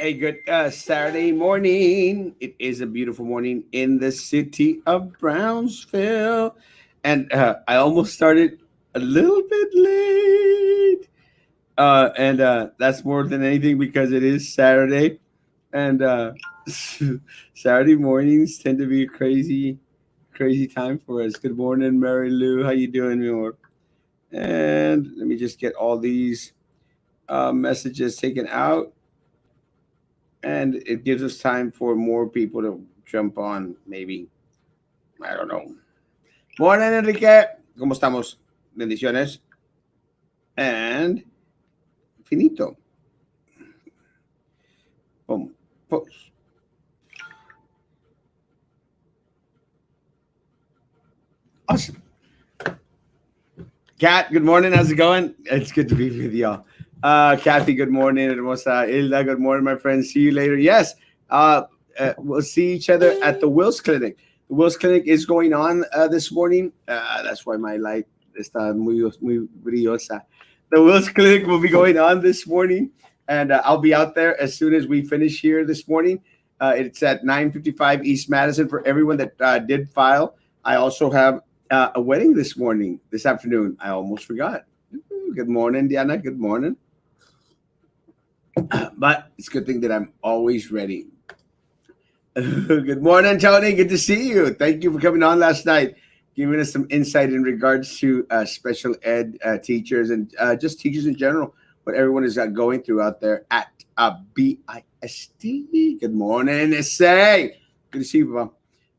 A good Saturday morning. It is a beautiful morning in the city of Brownsville. And I almost started a little bit late. And that's more than anything because it is Saturday. And Saturday mornings tend to be a crazy time for us. Good morning, Mary Lou. How you doing, Muir? And let me just get all these messages taken out, and it gives us time for more people to jump on. Maybe, I don't know. Morning, Enrique. ¿Cómo estamos? Bendiciones. And finito. Boom. Post. Awesome. Kat, good morning. How's it going? It's good to be with y'all. Kathy, good morning. Hermosa. Hilda, good morning, my friends. See you later. Yes, we'll see each other at the Wills Clinic. The Wills Clinic is going on this morning. That's why my light está muy brillosa. The Wills Clinic will be going on this morning, and I'll be out there as soon as we finish here this morning. It's at 955 East Madison for everyone that did file. I also have a wedding this afternoon. I almost forgot. Good morning, Diana. Good morning. But it's a good thing that I'm always ready. Good morning, Tony. Good to see you. Thank you for coming on last night, giving us some insight in regards to special ed teachers and just teachers in general, what everyone is going through out there at BIST. Good morning, SA. Good to see you,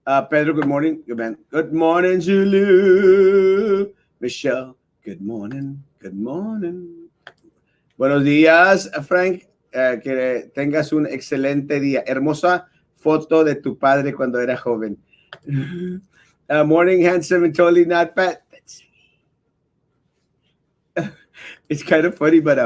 Papa. Pedro, good morning. Good man. Good morning, Zulu. Michelle, good morning. Good morning. Buenos días, Frank. Que tengas un excelente día. Hermosa foto de tu padre cuando era joven. Morning, handsome and totally not fat. It's kind of funny, but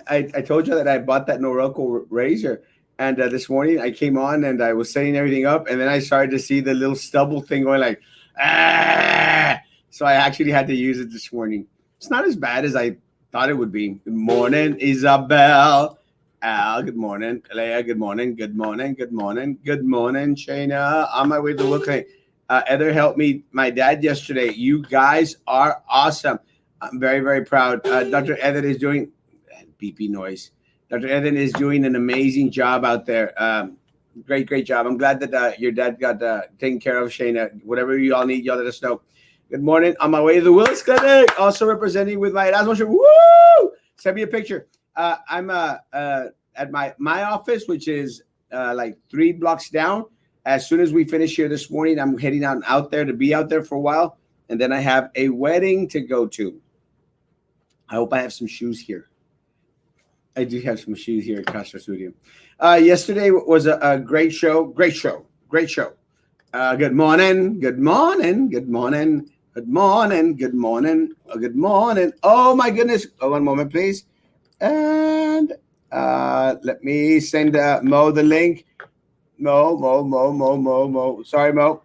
I told you that I bought that Norelco razor. And this morning I came on and I was setting everything up, and then I started to see the little stubble thing going like, ah! So I actually had to use it this morning. It's not as bad as I thought it would be. Good morning, Isabel. Al, good morning. Leah, good morning. Good morning. Good morning. Good morning, Shayna. On my way to the clinic. Heather helped me, my dad, yesterday. You guys are awesome. I'm very, very proud. Dr. Heather is doing beepy noise. Dr. Evan is doing an amazing job out there. Great job. I'm glad that your dad got taken care of, Shayna. Whatever you all need, y'all let us know. Good morning. On my way to the Wills Clinic, also representing with my Erasmo shirt. Woo! Send me a picture. I'm at my office, which is like 3 blocks down. As soon as we finish here this morning, I'm heading out there to be out there for a while. And then I have a wedding to go to. I hope I have some shoes here. I do have some shoes here at Castro Studio. Yesterday was a great show. Great show. Good morning. Good morning. Good morning. Good morning. Good morning. Good morning. Oh, my goodness. Oh, one moment, please. And let me send Mo the link. Mo. Sorry, Mo.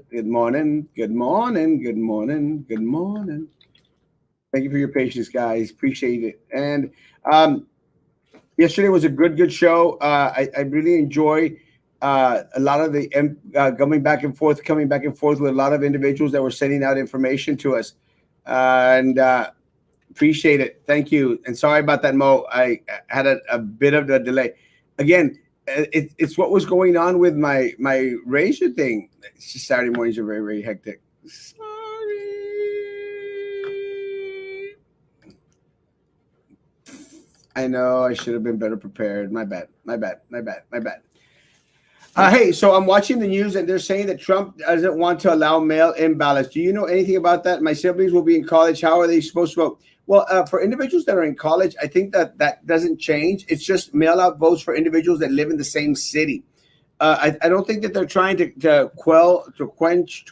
Good morning. Good morning. Good morning. Good morning. Thank you for your patience, guys. Appreciate it. And yesterday was a good show. I really enjoyed a lot of the coming back and forth with a lot of individuals that were sending out information to us. And appreciate it. Thank you. And sorry about that, Mo. I had a bit of a delay. Again, it's what was going on with my razor thing. It's just Saturday mornings are very, very hectic. I know I should have been better prepared. My bad. Hey, so I'm watching the news and they're saying that Trump doesn't want to allow mail-in ballots. Do you know anything about that? My siblings will be in college. How are they supposed to vote? Well, for individuals that are in college, I think that doesn't change. It's just mail-out votes for individuals that live in the same city. I don't think that they're trying to quench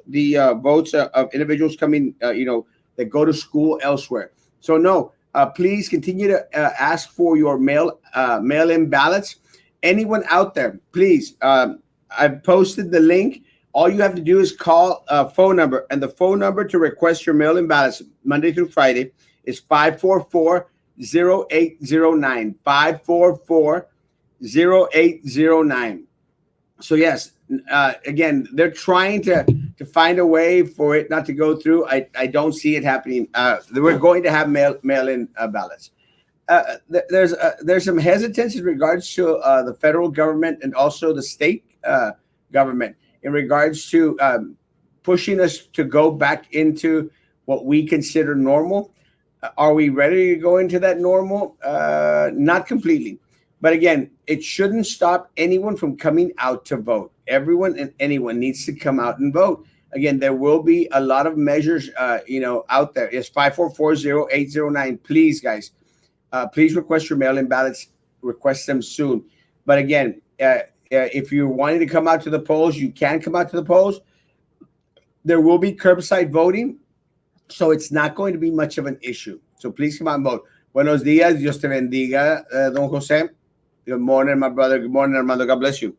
the votes of individuals coming, that go to school elsewhere. So no. Please continue to ask for your mail-in ballots. Anyone out there, please. I've posted the link. All you have to do is call a phone number, and the phone number to request your mail-in ballots Monday through Friday is 544 0809. 544 0809. So yes, again, they're trying to find a way for it not to go through. I don't see it happening. We're going to have mail in ballots. There's some hesitance in regards to the federal government and also the state government in regards to pushing us to go back into what we consider normal. Are we ready to go into that normal? Not completely. But again, it shouldn't stop anyone from coming out to vote. Everyone and anyone needs to come out and vote. Again, there will be a lot of measures, out there. It's 5440809. Please, guys, please request your mail-in ballots. Request them soon. But again, if you're wanting to come out to the polls, you can come out to the polls. There will be curbside voting, so it's not going to be much of an issue. So please come out and vote. Buenos días. Dios te bendiga, Don Jose. Good morning, my brother. Good morning, Armando. God bless you.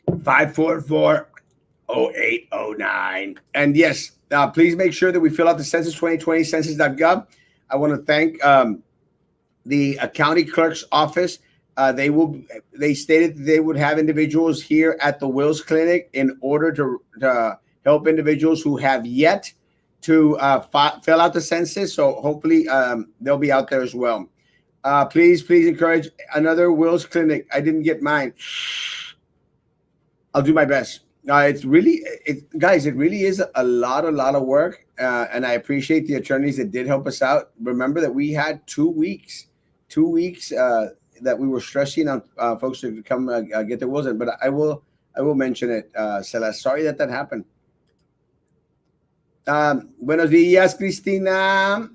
5440809. And yes, please make sure that we fill out the Census 2020, census.gov. I want to thank the county clerk's office. They stated that they would have individuals here at the Wills Clinic in order to help individuals who have yet to fill out the census. So hopefully they'll be out there as well. Please encourage another Wills Clinic. I didn't get mine. I'll do my best. Guys, it really is a lot of work. And I appreciate the attorneys that did help us out. Remember that we had 2 weeks that we were stressing on folks to come get their wills in. But I will mention it, Celeste. Sorry that happened. Buenos dias, Cristina.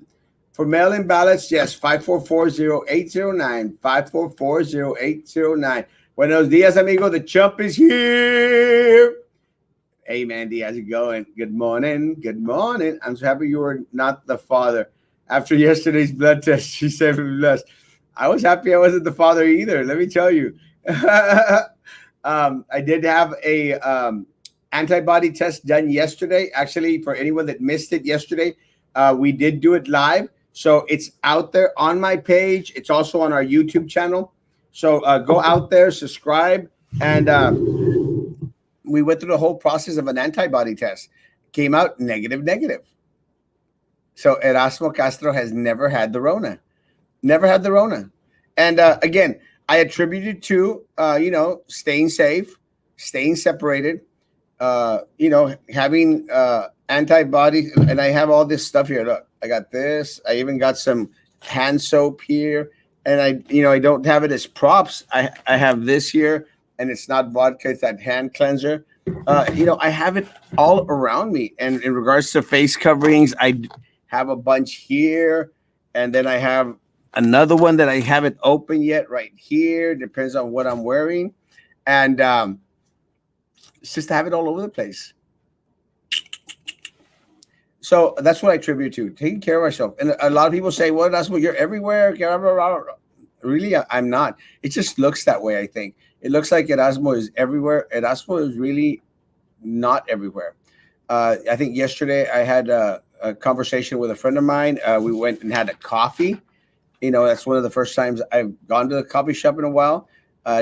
For mail-in ballots, yes, 5440809. 5440809. Buenos dias, amigo. The chump is here. Hey, Mandy, how's it going? Good morning. Good morning. I'm so happy you were not the father. After yesterday's blood test, she said blessed. I was happy I wasn't the father either. Let me tell you. I did have a antibody test done yesterday. Actually, for anyone that missed it yesterday, we did do it live. So it's out there on my page. It's also on our YouTube channel. So go out there, subscribe, and we went through the whole process of an antibody test. Came out negative. So Erasmo Castro has never had the Rona. Never had the Rona. And again, I attribute it to, staying safe, staying separated, having antibodies. And I have all this stuff here. Look, I got this. I even got some hand soap here. And I don't have it as props. I have this here, and it's not vodka. It's that hand cleanser. I have it all around me. And in regards to face coverings, I have a bunch here. And then I have another one that I haven't opened yet right here. Depends on what I'm wearing. And it's just to have it all over the place. So that's what I attribute to, taking care of myself. And a lot of people say, well, that's what you're everywhere. Really, I'm not. It just looks that way, I think. It looks like Erasmo is everywhere. Erasmo is really not everywhere. I think yesterday I had a conversation with a friend of mine. We went and had a coffee. That's one of the first times I've gone to the coffee shop in a while.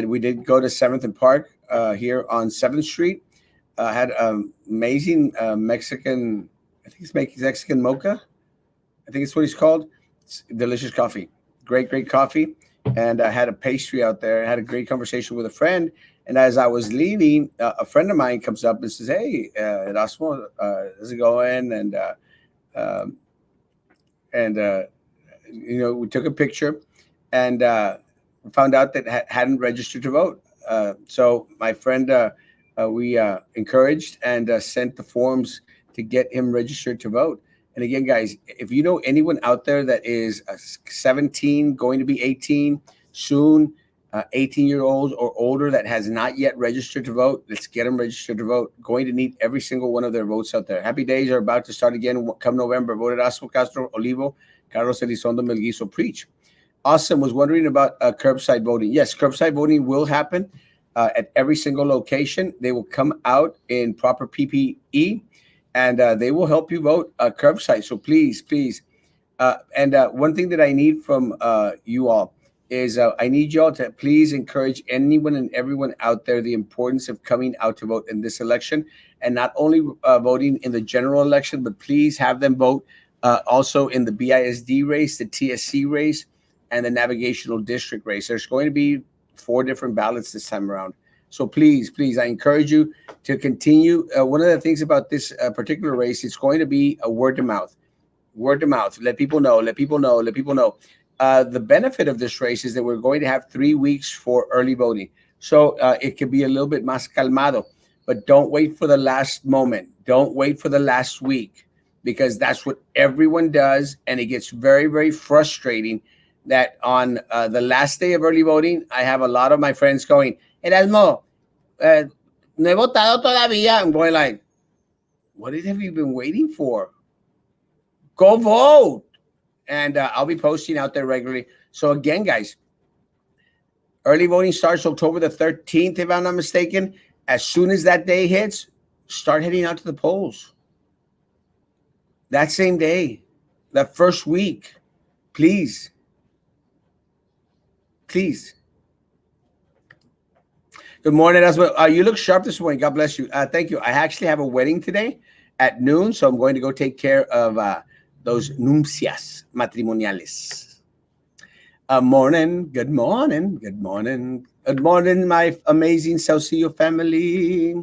We did go to 7th and Park here on 7th Street. Had amazing Mexican, I think it's Mexican mocha. I think it's what it's called. It's delicious coffee. Great coffee. And I had a pastry out there. I had a great conversation with a friend. And as I was leaving, a friend of mine comes up and says, hey, Erasmo, how's it going? And we took a picture and found out that hadn't registered to vote. So my friend, we encouraged and sent the forms to get him registered to vote. And again, guys, if you know anyone out there that is 17, going to be 18 soon, 18-year-olds or older that has not yet registered to vote, let's get them registered to vote. Going to need every single one of their votes out there. Happy days are about to start again come November. Vote Erasmo Castro Olivo, Carlos Elizondo Melguizo. Preach. Awesome. Was wondering about curbside voting. Yes, curbside voting will happen at every single location. They will come out in proper PPE. And they will help you vote curbside. So please, And one thing that I need from you all is I need you all to please encourage anyone and everyone out there the importance of coming out to vote in this election, and not only voting in the general election, but please have them vote also in the BISD race, the TSC race, and the navigational district race. There's going to be four different ballots this time around. So please, please, I encourage you to continue. One of the things about this particular race, it's going to be a word to mouth. Word to mouth. Let people know. Let people know. Let people know. The benefit of this race is that we're going to have 3 weeks for early voting, so it could be a little bit más calmado. But don't wait for the last moment. Don't wait for the last week, because that's what everyone does, and it gets very, very frustrating. That on the last day of early voting, I have a lot of my friends going, Erasmo, no he votado todavía. I'm going like, what have you been waiting for? Go vote. And I'll be posting out there regularly. So again, guys, early voting starts October the 13th, if I'm not mistaken. As soon as that day hits, start heading out to the polls. That same day, that first week, please. Please. Good morning, Erasmo. You look sharp this morning. God bless you. Thank you. I actually have a wedding today at noon, so I'm going to go take care of those nupcias matrimoniales. Morning. Good morning. Good morning. Good morning, my amazing Saucillo family.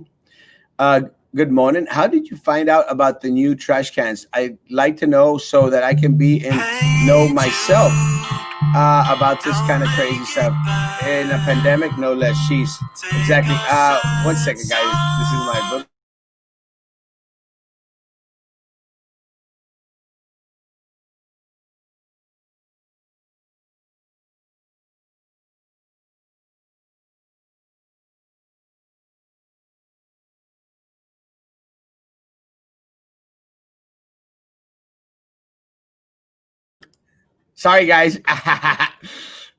Good morning. How did you find out about the new trash cans? I'd like to know so that I can be in know myself about this kind of crazy stuff in a pandemic, no less. Jeez, exactly. 1 second, guys. This is my brother. Sorry, guys.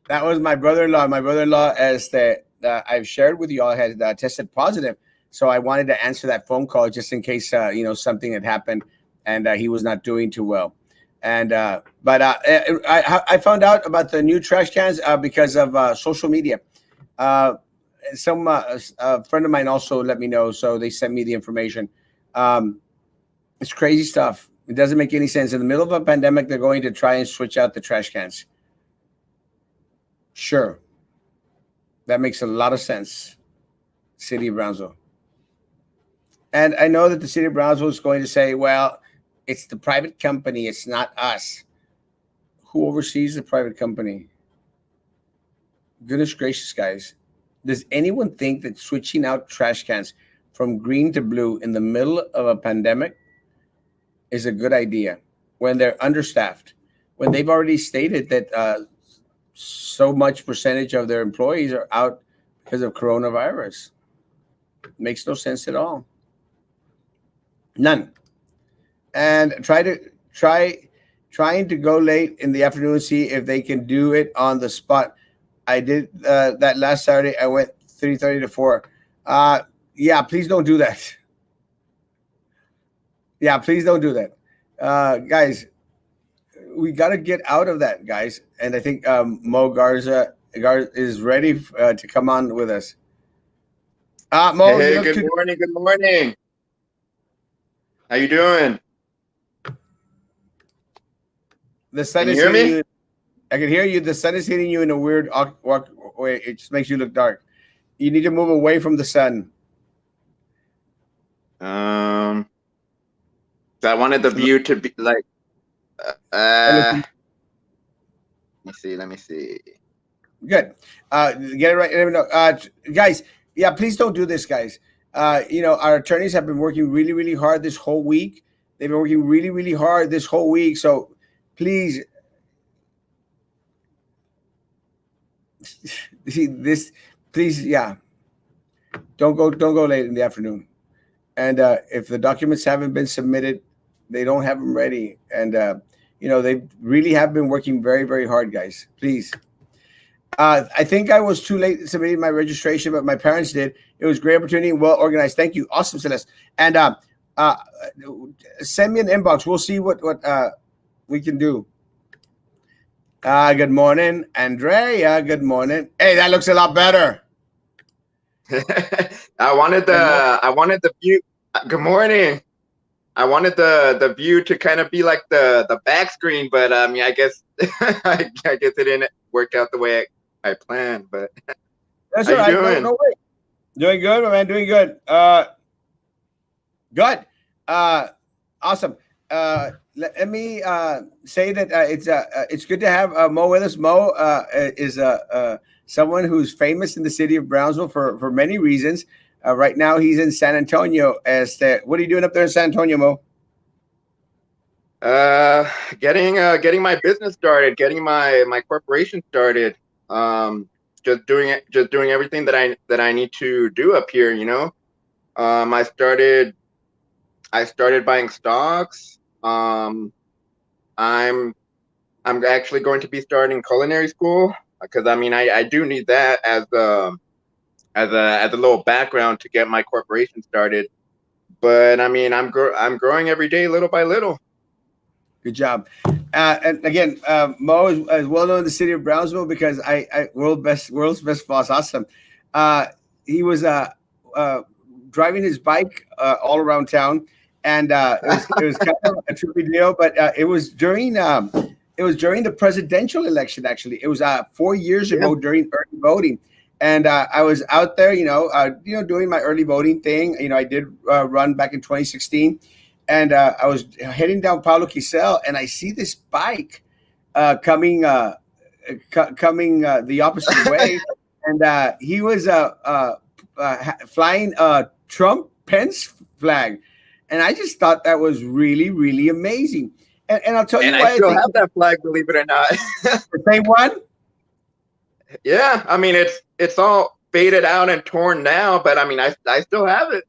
That was my brother-in-law. My brother-in-law, as I've shared with you all, has tested positive. So I wanted to answer that phone call just in case something had happened and he was not doing too well. And but I found out about the new trash cans because of social media. Uh, some a friend of mine also let me know, so they sent me the information. Um, it's crazy stuff. It doesn't make any sense. In the middle of a pandemic, they're going to try and switch out the trash cans. Sure, that makes a lot of sense. City of Brownsville. And I know that the city of Brownsville is going to say, well, it's the private company, it's not us. Who oversees the private company? Goodness gracious, guys. Does anyone think that switching out trash cans from green to blue in the middle of a pandemic is a good idea when they're understaffed? When they've already stated that so much percentage of their employees are out because of coronavirus? Makes no sense at all. None. And trying to go late in the afternoon and see if they can do it on the spot. I did that last Saturday. I went 3:30 to 4. Yeah, please don't do that. Yeah, please don't do that. Guys, we got to get out of that, guys. And I think Mo Garza is ready to come on with us. Mo, you Hey, look good too. morning. Good morning. How you doing? The sun Can you is hear hitting me? you. I can hear you. The sun is hitting you in a weird way. It just makes you look dark. You need to move away from the sun. Um, so I wanted the So view to be like, and let it's me see. Let me see. good. Get it right. Let me know. Guys, yeah, please don't do this, guys. Our attorneys have been working really, really hard this whole week. They've been working really, really hard this whole week. So please, see this. Please, yeah, don't go late in the afternoon. And if the documents haven't been submitted, they don't have them ready. And they really have been working very, very hard, guys. Please. I think I was too late submitting my registration, but my parents did. It was a great opportunity and well organized. Thank you. Awesome, Celeste. And uh, send me an inbox. We'll see what we can do. Good morning, Andrea. Good morning. Hey, that looks a lot better. Good morning. I wanted the view. Good morning. I wanted the view to kind of be like the back screen, but I mean, I guess I guess it didn't work out the way I planned. But That's how all you right. No, doing? no way. Doing good, my man. Doing good. Good. Uh, awesome. Let me say that it's good to have Mo with us. Mo is someone who's famous in the city of Brownsville for many reasons. Right now, he's in San Antonio. What are you doing up there in San Antonio, Mo? Uh, getting my business started, getting my corporation started. Um, just doing everything that I need to do up here. Um, I started I started buying stocks. I'm I'm actually going to be starting culinary school because I mean I do need that as a little background to get my corporation started. But I mean I'm growing every day little by little. Good job. And again, Mo is well known in the city of Brownsville because world's best boss. Awesome. Uh, he was uh, driving his bike all around town, and it was kind of a trippy deal. But it was during the presidential election. Actually, it was 4 years Yeah, ago during early voting, and I was out there, doing my early voting thing. I did run back in 2016, and I was heading down Pablo Quisel, and I see this bike coming coming the opposite way, and he was flying a Trump Pence flag, and I just thought that was really really amazing. And I'll tell and you I why I still think have that flag, believe it or not. the same one. Yeah, I mean it's all faded out and torn now, but I mean I still have it.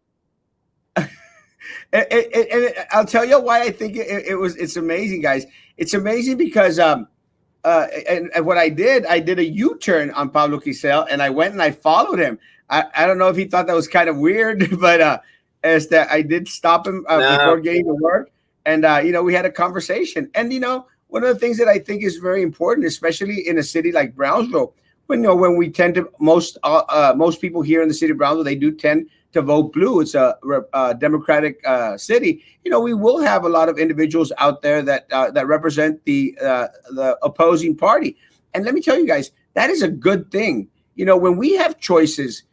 I'll tell you why I think it's amazing, guys. It's amazing because and what I did a U turn on Pablo Quisel, and I went and I followed him. I don't know if he thought that was kind of weird, but as that I did stop him No, before getting to work, and we had a conversation. And one of the things that I think is very important, especially in a city like Brownsville, when we tend to most people here in the city of Brownsville, they do tend to vote blue. It's a Democratic city. We will have a lot of individuals out there that represent the opposing party. And let me tell you guys, that is a good thing. When we have choices,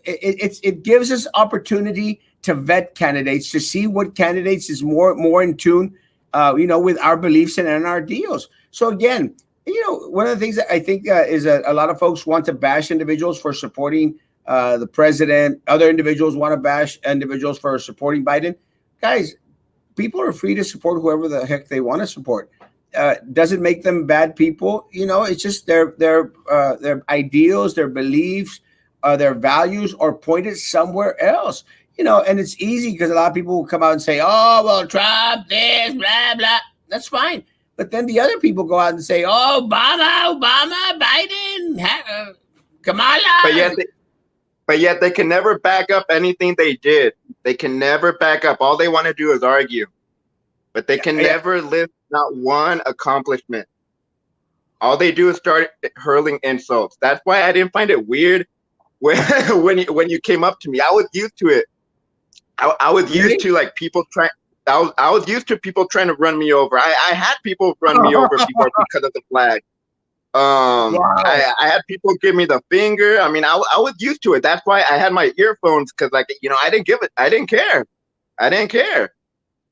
it gives us opportunity to vet candidates to see what candidates is more in tune, with our beliefs and our deals. So again, one of the things that I think is a lot of folks want to bash individuals for supporting the president. Other individuals want to bash individuals for supporting Biden. Guys, people are free to support whoever the heck they want to support. Doesn't make them bad people. It's just their ideals, their beliefs, their values are pointed somewhere else. And it's easy because a lot of people will come out and say, "Oh, well, Trump, this, blah blah." That's fine. But then the other people go out and say, "Oh, Obama, Biden, but Kamala." yet they can never back up anything they did. They can never back up. All they want to do is argue, but they Yeah, can yeah. never list not one accomplishment. All they do is start hurling insults. That's why I didn't find it weird when when you came up to me. I was used to it. I was used Really? to like people trying. I was used to people trying to run me over. I had people run me over before because of the flag. Wow. I had people give me the finger. I mean, I was used to it. That's why I had my earphones because, like, I didn't give it. I didn't care. I didn't care.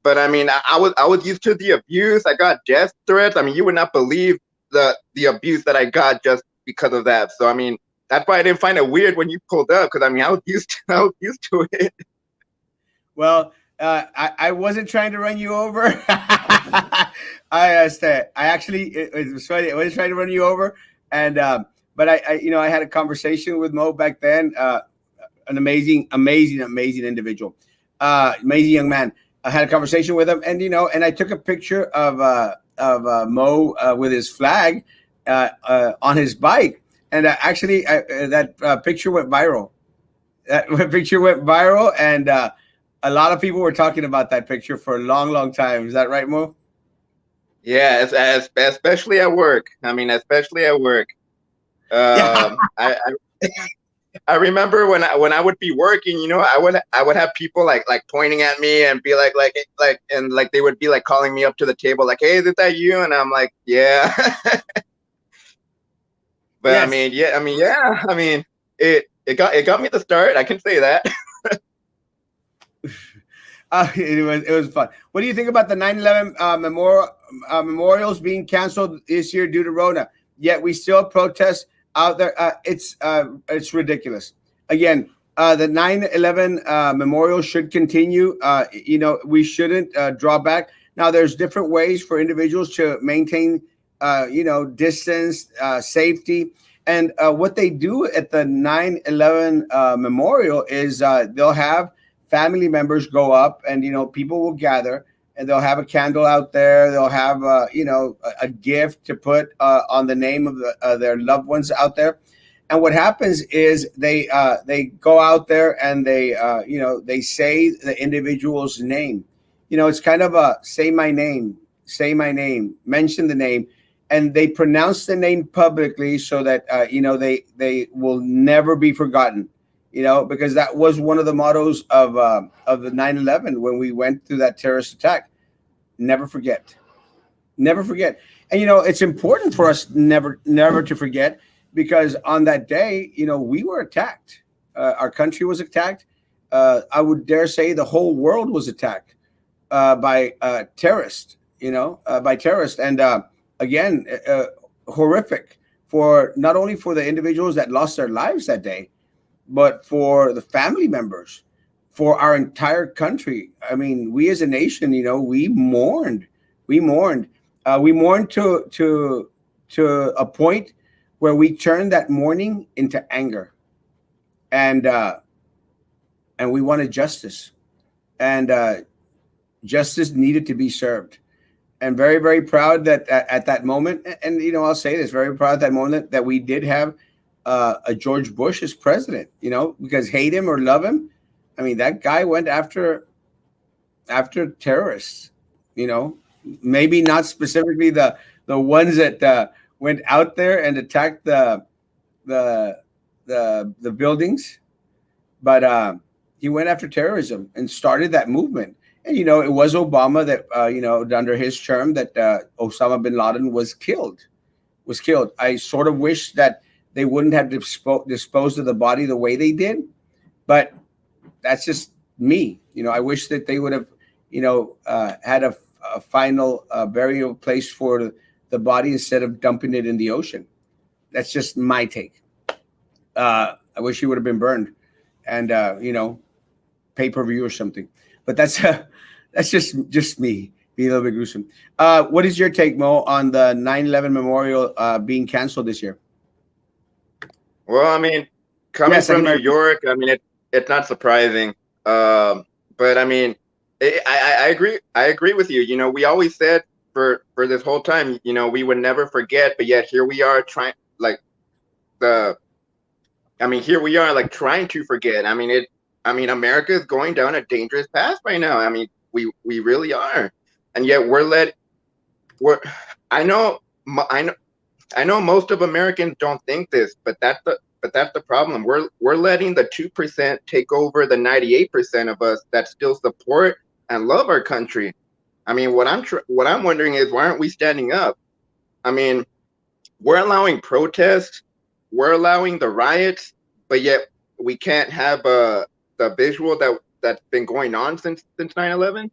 But I mean, I was used to the abuse. I got death threats. I mean, you would not believe the abuse that I got just because of that. So I mean, that's why I didn't find it weird when you pulled up because I mean, I was used to it. Well, I wasn't trying to run you over. I actually it was funny. I wasn't trying to run you over, and but I had a conversation with Mo back then. An amazing individual, amazing young man. I had a conversation with him, and and I took a picture of Mo with his flag on his bike, and that picture went viral. That picture went viral, and a lot of people were talking about that picture for a long, long time. Is that right, Mo? Yeah, especially at work. I mean, especially at work. Yeah. I remember when I would be working, you know, I would have people like pointing at me and be like and like they would be like calling me up to the table like, "Hey, is that you?" And I'm like, "Yeah." But I Yes. mean, yeah, I mean, yeah, I mean, it got me the start. I can say that. It was fun. What do you think about the 9/11 memorials being canceled this year due to Rona? Yet we still protest out there. It's ridiculous. Again, the 9/11 memorial should continue. We shouldn't draw back. Now, there's different ways for individuals to maintain, distance, safety. And what they do at the 9/11 memorial is they'll have family members go up, and people will gather, and they'll have a candle out there. They'll have a gift to put on the name of their loved ones out there. And what happens is they go out there and they say the individual's name. It's kind of a say my name, mention the name, and they pronounce the name publicly so that they will never be forgotten. Because that was one of the mottos of the 9/11 when we went through that terrorist attack. Never forget, never forget. And it's important for us never to forget, because on that day, we were attacked. Our country was attacked. I would dare say the whole world was attacked by terrorists. By terrorists, and again, horrific for not only for the individuals that lost their lives that day, but for the family members, for our entire country. I mean, we as a nation, we mourned. We mourned. We mourned to a point where we turned that mourning into anger, and we wanted justice, and justice needed to be served. And very, very proud that at that moment, and I'll say this, very proud at that moment that we did have a George Bush as president. Because hate him or love him, I mean, that guy went after terrorists. You know, Maybe not specifically the ones that went out there and attacked the the buildings, but he went after terrorism and started that movement. And it was Obama that under his term that Osama bin Laden was killed. Was killed. I sort of wish that they wouldn't have disposed of the body the way they did, but that's just me. I wish that they would have, had a final burial place for the body instead of dumping it in the ocean. That's just my take. I wish he would have been burned, and pay per view or something. But that's just me being a little bit gruesome. What is your take, Mo, on the 9/11 memorial being canceled this year? Well, I mean, coming Yes, I from can New hear you. York, I mean it's not surprising. But I mean, I agree. I agree with you. We always said for this whole time, we would never forget. But yet here we are trying, like the. I mean, here we are, like trying to forget. I mean it. I mean, America is going down a dangerous path right now. I mean, we really are, and yet we're. I know. I know. I know most of Americans don't think this, but that's the problem. We're letting the 2% take over the 98% of us that still support and love our country. I mean, what I'm wondering is why aren't we standing up? I mean, we're allowing protests, we're allowing the riots, but yet we can't have the visual that's been going on since 9/11.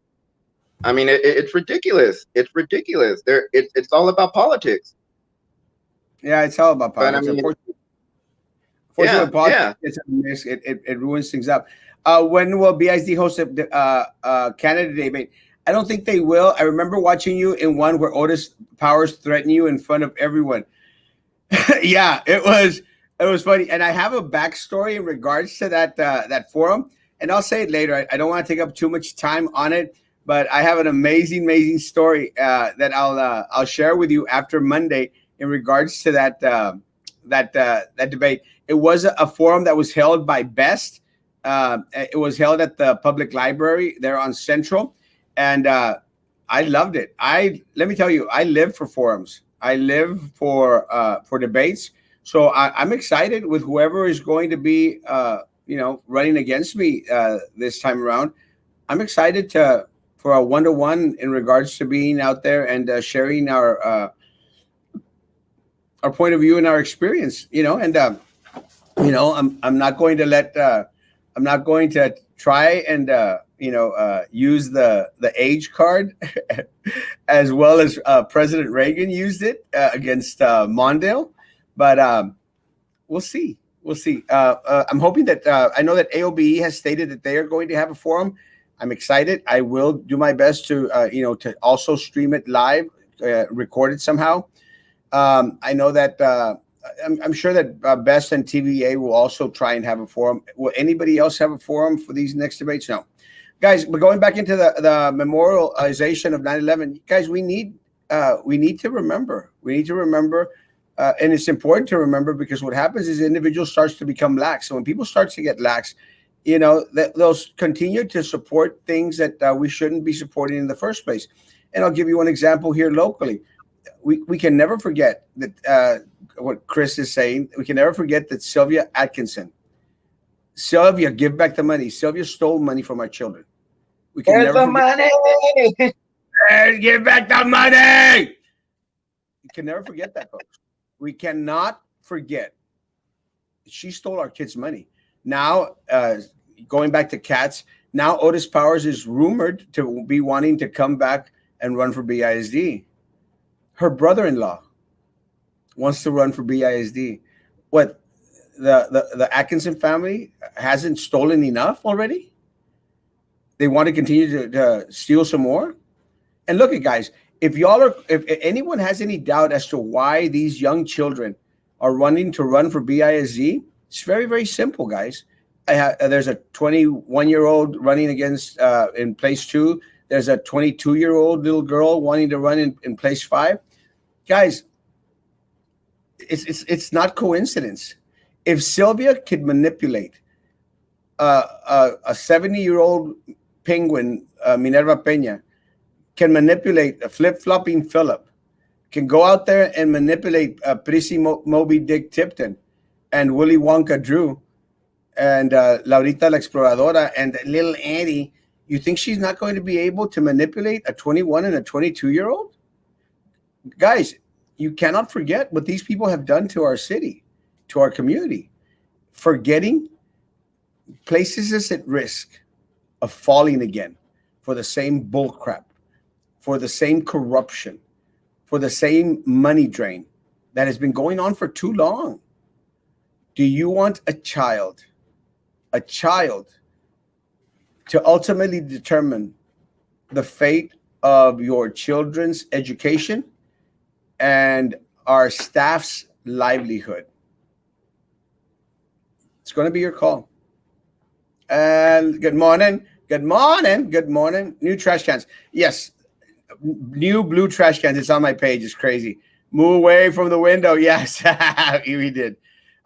I mean, it's ridiculous. It's ridiculous. It's all about politics. Yeah, it's all about But I politics. mean, Unfortunately, yeah, when politics yeah. gets a miss, it ruins things up. When will BISD host a Canada debate? I don't think they will. I remember watching you in one where Otis Powers threatened you in front of everyone. Yeah, it was funny, and I have a backstory in regards to that forum, and I'll say it later. I don't want to take up too much time on it, but I have an amazing story that I'll share with you after Monday in regards to that debate. It was a forum that was held by Best. It was held at the public library there on Central, and I loved it. I let me tell you, I live for forums. I live for debates. So I'm excited with whoever is going to be running against me this time around. I'm excited to for a 1-to-1 in regards to being out there and sharing our point of view and our experience. I'm not going to let I'm not going to try and use the age card as well as President Reagan used it against Mondale, but we'll see. We'll see. I'm hoping that I know that AOBE has stated that they are going to have a forum. I'm excited. I will do my best to to also stream it live, record it somehow. I know that I'm sure that Best and TVA will also try and have a forum. Will anybody else have a forum for these next debates? No, guys. But going back into the memorialization of 9/11, guys, we need to remember. We need to remember, and it's important to remember because what happens is individuals starts to become lax. So when people start to get lax, that they'll continue to support things that we shouldn't be supporting in the first place. And I'll give you one example here locally. We can never forget that what Chris is saying. We can never forget that Sylvia Atkinson, Sylvia, give back the money. Sylvia stole money from our children. We can There's never the forget. money. Hey, give back the money. We can never forget that, folks. We cannot forget. She stole our kids' money. Now, going back to cats, now Otis Powers is rumored to be wanting to come back and run for BISD. Her brother-in-law wants to run for BISD. What the Atkinson family hasn't stolen enough already? They want to continue to steal some more. And look at guys, if anyone has any doubt as to why these young children are running to run for BISD, it's very very simple, guys. There's a 21-year-old running against in place 2. There's a 22-year-old little girl wanting to run in place 5. Guys, it's not coincidence. If Sylvia could manipulate a 70-year-old penguin, Minerva Peña, can manipulate a flip-flopping Philip, can go out there and manipulate Prissy Moby Dick Tipton and Willy Wonka Drew and Laurita la Exploradora and little Annie, you think she's not going to be able to manipulate a 21 and a 22-year-old? Guys, you cannot forget what these people have done to our city, to our community. Forgetting places us at risk of falling again for the same bullcrap, for the same corruption, for the same money drain that has been going on for too long. Do you want a child to ultimately determine the fate of your children's education and our staff's livelihood? It's going to be your call. And good morning. Good morning. Good morning. New trash cans. Yes. New blue trash cans. It's on my page. It's crazy. Move away from the window. Yes. We did.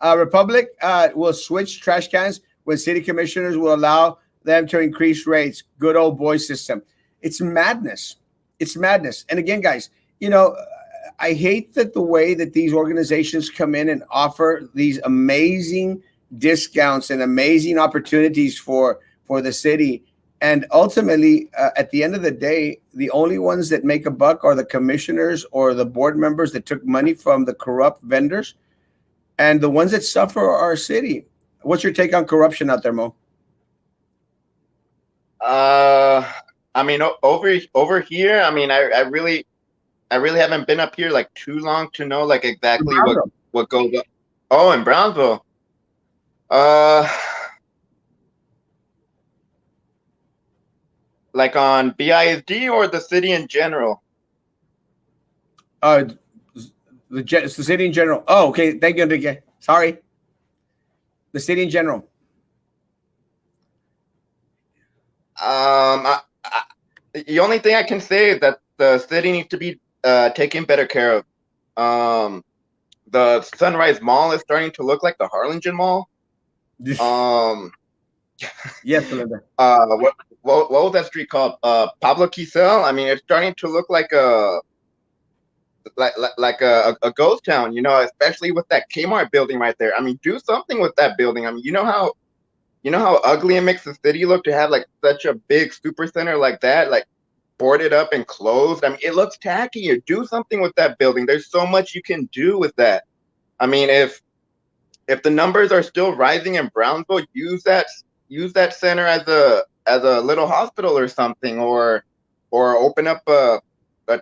Republic will switch trash cans when city commissioners will allow them to increase rates. Good old boy system. It's madness. It's madness. And again, guys, I hate that the way that these organizations come in and offer these amazing discounts and amazing opportunities for the city. And ultimately, at the end of the day, the only ones that make a buck are the commissioners or the board members that took money from the corrupt vendors. And the ones that suffer are our city. What's your take on corruption out there, Mo? I mean, over here, I mean, I really haven't been up here like too long to know like exactly what goes on. Oh, in Brownsville. Like on BISD or the city in general? It's the city in general. Oh, okay. Thank you, Enrique. Sorry. The city in general. The only thing I can say is that the city needs to be taken better care of. The Sunrise Mall is starting to look like the Harlingen Mall. Yes, Belinda. what was that street called? Pablo Quisel. I mean, it's starting to look like a ghost town, you know, especially with that Kmart building right there. I mean, do something with that building. I mean, you know how ugly it makes the city look to have like such a big super center like that, like boarded up and closed. I mean, it looks tacky. You do something with that building. There's so much you can do with that. I mean, if the numbers are still rising in Brownsville, use that center as a little hospital or something, or open up a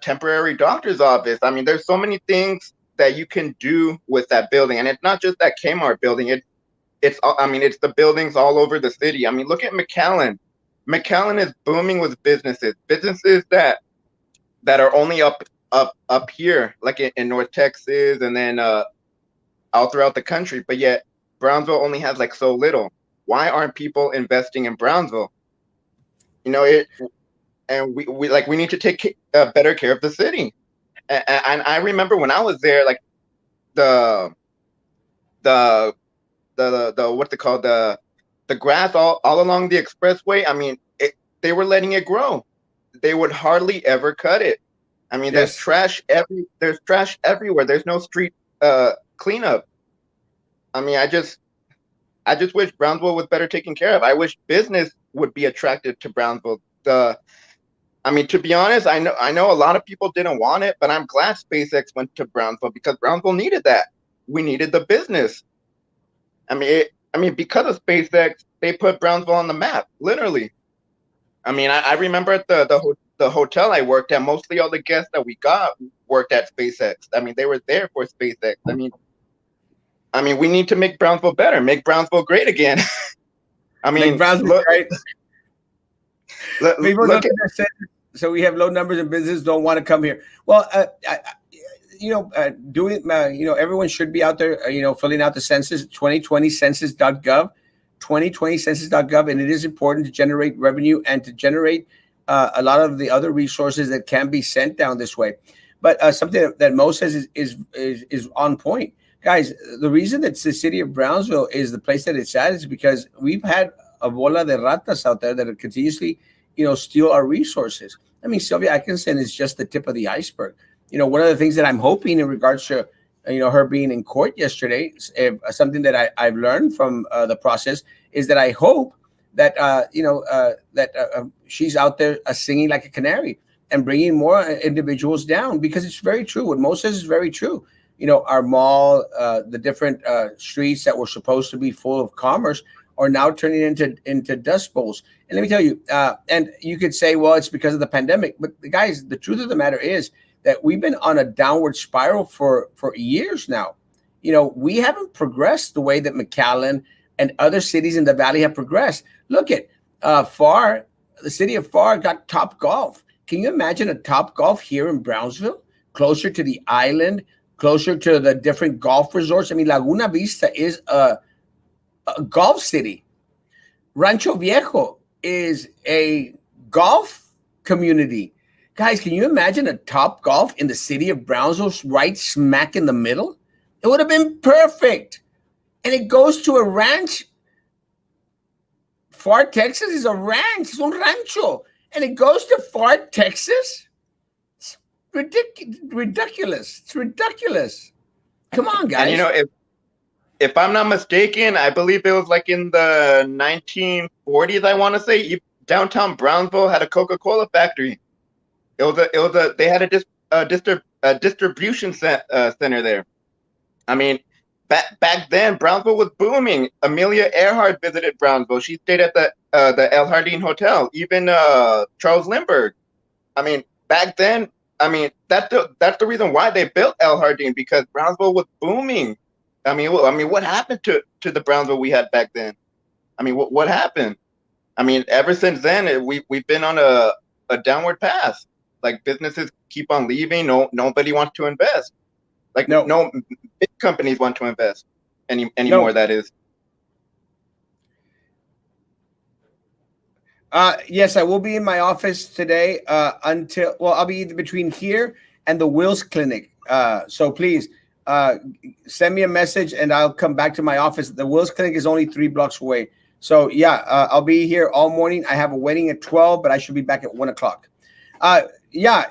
temporary doctor's office. I mean, there's so many things that you can do with that building, and it's not just that Kmart building. It's I mean, it's the buildings all over the city. I mean, look at McAllen. McAllen is booming with businesses that are only up here, like in North Texas, and then all throughout the country. But yet Brownsville only has like so little. Why aren't people investing in Brownsville? You know it, and we need to take better care of the city. And I remember when I was there, like the the the what's it called, the grass all along the expressway. I mean, they were letting it grow. They would hardly ever cut it. I mean, Yes. there's trash everywhere. There's no street cleanup. I mean, I just wish Brownsville was better taken care of. I wish business would be attracted to Brownsville. The I mean, to be honest, I know a lot of people didn't want it, but I'm glad SpaceX went to Brownsville because Brownsville needed that. We needed the business. I mean, because of SpaceX, they put Brownsville on the map, literally. I mean, I remember at the hotel I worked at, mostly all the guests that we got worked at SpaceX. I mean, they were there for SpaceX. I mean, we need to make Brownsville better, make Brownsville great again. I Make mean, Brownsville right. People look look at at their sentence, so we have low numbers in business, don't want to come here. Well, doing, everyone should be out there, filling out the census, 2020 census.gov, 2020 census.gov. And it is important to generate revenue and to generate a lot of the other resources that can be sent down this way. But something that Mo says is on point. Guys, the reason that the city of Brownsville is the place that it's at is because we've had a bola de ratas out there that are continuously, steal our resources. I mean, Sylvia Atkinson is just the tip of the iceberg. One of the things that I'm hoping in regards to, her being in court yesterday, something that I've learned from the process is that I hope that, she's out there singing like a canary and bringing more individuals down, because it's very true. What Mo says is very true. Our mall, the different streets that were supposed to be full of commerce are now turning into dust bowls. And let me tell you, and you could say, well, it's because of the pandemic. But guys, the truth of the matter is that we've been on a downward spiral for years now. We haven't progressed the way that McAllen and other cities in the valley have progressed. Look at FAR, the city of FAR got Top Golf. Can you imagine a Top Golf here in Brownsville, closer to the island, closer to the different golf resorts? I mean, Laguna Vista is a golf city. Rancho Viejo is a golf community. Guys, can you imagine a Top Golf in the city of Brownsville, right smack in the middle? It would have been perfect. And it goes to a ranch. Far Texas is a ranch. It's un rancho. And it goes to Far Texas? It's ridiculous. It's ridiculous. Come on, and guys. if I'm not mistaken, I believe it was like in the 1940s. I want to say downtown Brownsville had a Coca-Cola factory. They had a distribution center there. I mean, back then Brownsville was booming. Amelia Earhart visited Brownsville. She stayed at the El Jardín Hotel. Even Charles Lindbergh. I mean, back then, I mean that's the reason why they built El Jardín, because Brownsville was booming. I mean, what happened to the Brownsville we had back then? I mean, what happened? I mean, ever since then, we've been on a downward path. Like, businesses keep on leaving. Nobody wants to invest. Like, No. no big companies want to invest No. anymore. That is. Yes, I will be in my office today I'll be between here and the Wills Clinic. So please send me a message and I'll come back to my office. The Wills Clinic is only 3 blocks away. So yeah, I'll be here all morning. I have a wedding at 12, but I should be back at 1 o'clock. Yeah,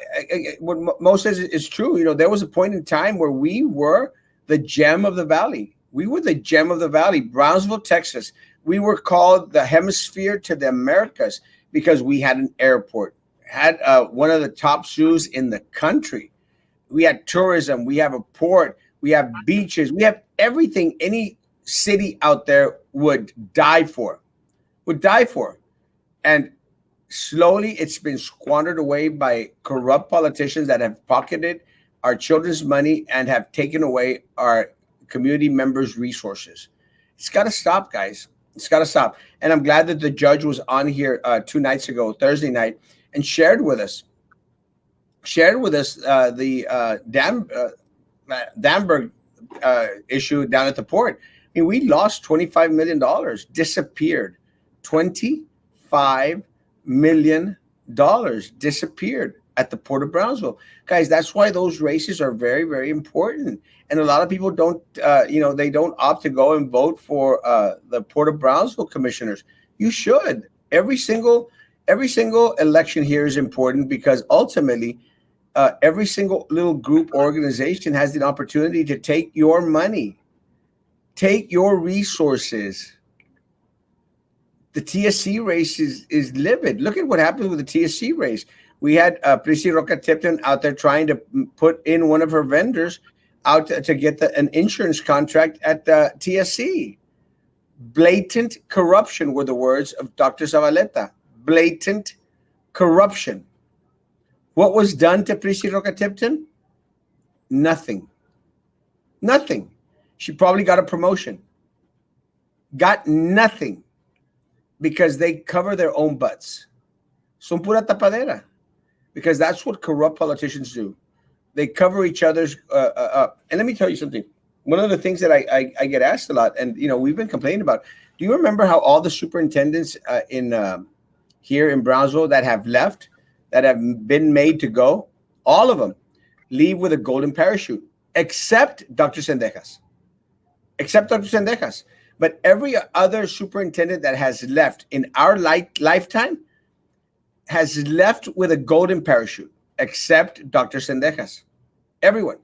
what most says is true. You know, there was a point in time where we were the gem of the valley. We were the gem of the valley, Brownsville, Texas. We were called the hemisphere to the Americas because we had an airport, had one of the top zoos in the country. We had tourism. We have a port. We have beaches. We have everything any city out there would die for. Would die for. And slowly it's been squandered away by corrupt politicians that have pocketed our children's money and have taken away our community members' resources. It's got to stop, guys. It's got to stop. And I'm glad that the judge was on here 2 nights ago, Thursday night, and shared with us the Danberg issue down at the port. I mean, we lost $25 million, disappeared. $25 million disappeared at the port of Brownsville. Guys, that's why those races are very, very important. And a lot of people don't, they don't opt to go and vote for the port of Brownsville commissioners. You should. Every single election here is important because ultimately, every single little group organization has the opportunity to take your money, take your resources. The TSC race is livid. Look at what happened with the TSC race. We had Prissy Roca Tipton out there trying to put in one of her vendors out to get an insurance contract at TSC. Blatant corruption were the words of Dr. Zavaleta. Blatant corruption. What was done to Prissy Roca Tipton? Nothing. Nothing. She probably got a promotion. Got nothing because they cover their own butts. Son pura tapadera. Because that's what corrupt politicians do. They cover each other's up. And let me tell you something. One of the things that I get asked a lot, and we've been complaining about. Do you remember how all the superintendents in here in Brownsville that have left, that have been made to go, all of them leave with a golden parachute, except Dr. Sendejas. Except Dr. Sendejas. But every other superintendent that has left in our lifetime has left with a golden parachute, except Dr. Sendejas. Everyone.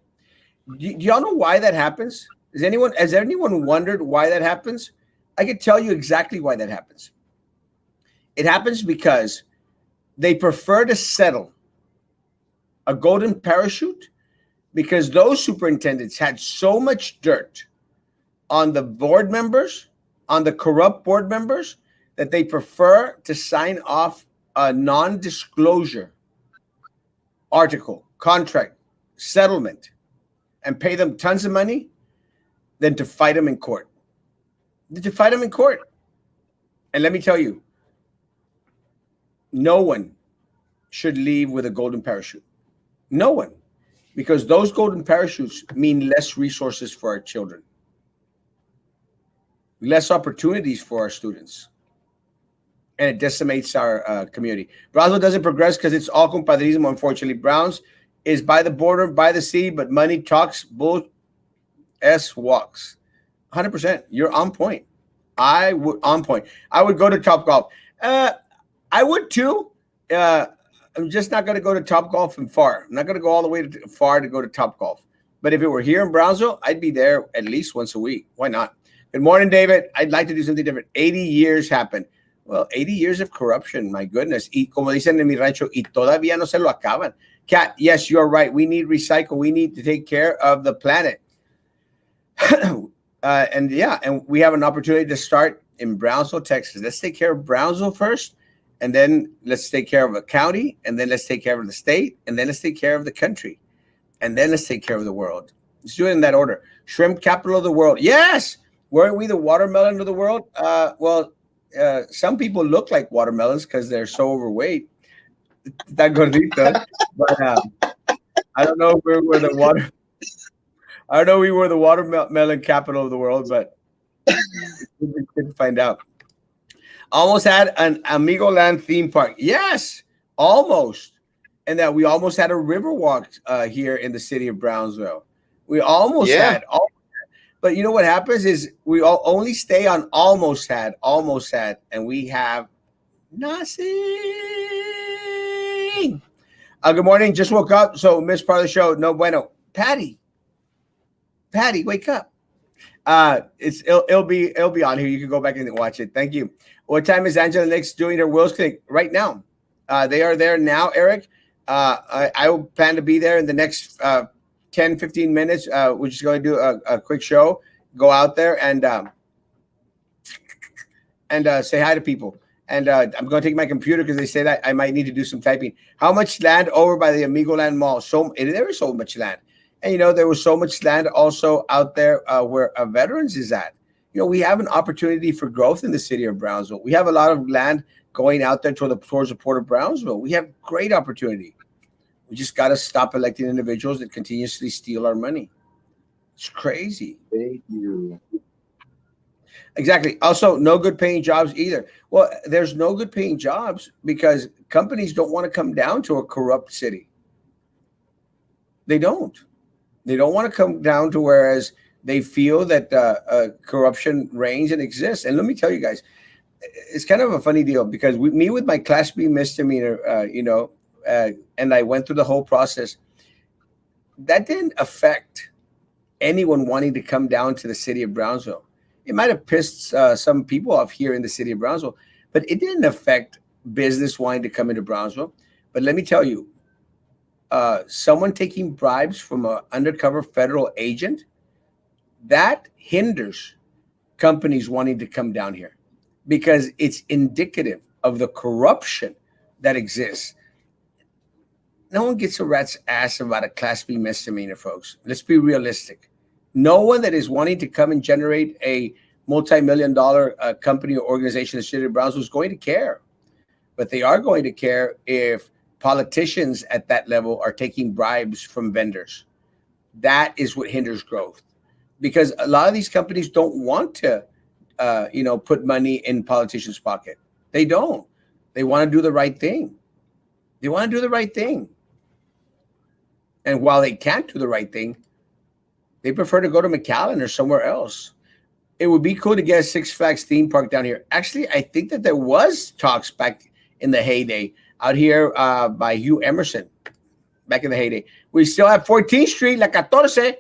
Do y'all know why that happens? Has anyone wondered why that happens? I can tell you exactly why that happens. It happens because they prefer to settle a golden parachute because those superintendents had so much dirt on the board members, on the corrupt board members, that they prefer to sign off a non-disclosure article, contract, settlement, and pay them tons of money than to fight them in court. And let me tell you, no one should leave with a golden parachute. No one. Because those golden parachutes mean less resources for our children, less opportunities for our students, and it decimates our community. Brownsville doesn't progress because it's all compadrismo, unfortunately. Browns is by the border, by the sea, but money talks, bull S walks. 100%. You're on point. I would go to Top Golf. I would too. I'm just not going to go to Top Golf and far. I'm not going to go all the way to far to go to Top Golf. But if it were here in Brownsville, I'd be there at least once a week. Why not? Good morning, David. I'd like to do something different. 80 years happened. Well, 80 years of corruption. My goodness. Y como dicen en mi rancho, y todavía no se lo acaban. Kat, yes, you're right. We need recycle. We need to take care of the planet. And we have an opportunity to start in Brownsville, Texas. Let's take care of Brownsville first, and then let's take care of a county, and then let's take care of the state, and then let's take care of the country, and then let's take care of the world. Let's do it in that order. Shrimp capital of the world. Yes. Weren't we the watermelon of the world? Some people look like watermelons because they're so overweight. That gordito. But I don't know if we were the water. I know we were the watermelon capital of the world, but we couldn't find out. Almost had an Amigo Land theme park. Yes, almost. And that we almost had a river walk here in the city of Brownsville. We almost had. But you know what happens is we all only stay on almost had, and we have nothing. Good morning. Just woke up, so missed part of the show. No bueno. Patty, wake up. It'll be on here. You can go back and watch it. Thank you. What time is Angela Nix doing her Wills Clinic right now? They are there now, Eric. I will plan to be there in the next 10, 15 minutes. We're just going to do a quick show. Go out there and say hi to people. And I'm going to take my computer because they say that I might need to do some typing. How much land over by the Amigo Land Mall? So there is so much land, and there was so much land also out there where Veterans is at. We have an opportunity for growth in the city of Brownsville. We have a lot of land going out there towards the port of Brownsville. We have great opportunity. We just got to stop electing individuals that continuously steal our money. It's crazy. Thank you. Exactly. Also, no good paying jobs either. Well, there's no good paying jobs because companies don't want to come down to a corrupt city. They don't. They don't want to come down to whereas they feel that corruption reigns and exists. And let me tell you guys, it's kind of a funny deal because me with my Class B misdemeanor, and I went through the whole process. That didn't affect anyone wanting to come down to the city of Brownsville. It might have pissed some people off here in the city of Brownsville, but it didn't affect business wanting to come into Brownsville. But let me tell you, someone taking bribes from an undercover federal agent, that hinders companies wanting to come down here because it's indicative of the corruption that exists. No one gets a rat's ass about a Class B misdemeanor, folks. Let's be realistic. No one that is wanting to come and generate a multi-million dollar company or organization in the city of Brownsville is going to care. But they are going to care if politicians at that level are taking bribes from vendors. That is what hinders growth. Because a lot of these companies don't want to, put money in politicians' pocket. They don't. They want to do the right thing. They want to do the right thing. And while they can't do the right thing, they prefer to go to McAllen or somewhere else. It would be cool to get a Six Flags theme park down here. Actually, I think that there was talks back in the heyday out here by Hugh Emerson. Back in the heyday, we still have 14th Street, La 14.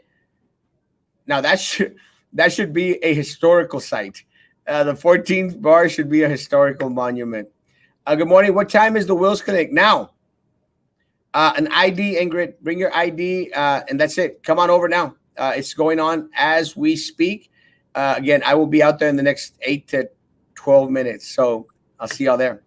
Now that should be a historical site. The 14th bar should be a historical monument. Good morning. What time is the Wills Clinic now? An ID, Ingrid. Bring your ID, and that's it. Come on over now. It's going on as we speak. Again, I will be out there in the next 8 to 12 minutes. So I'll see y'all there.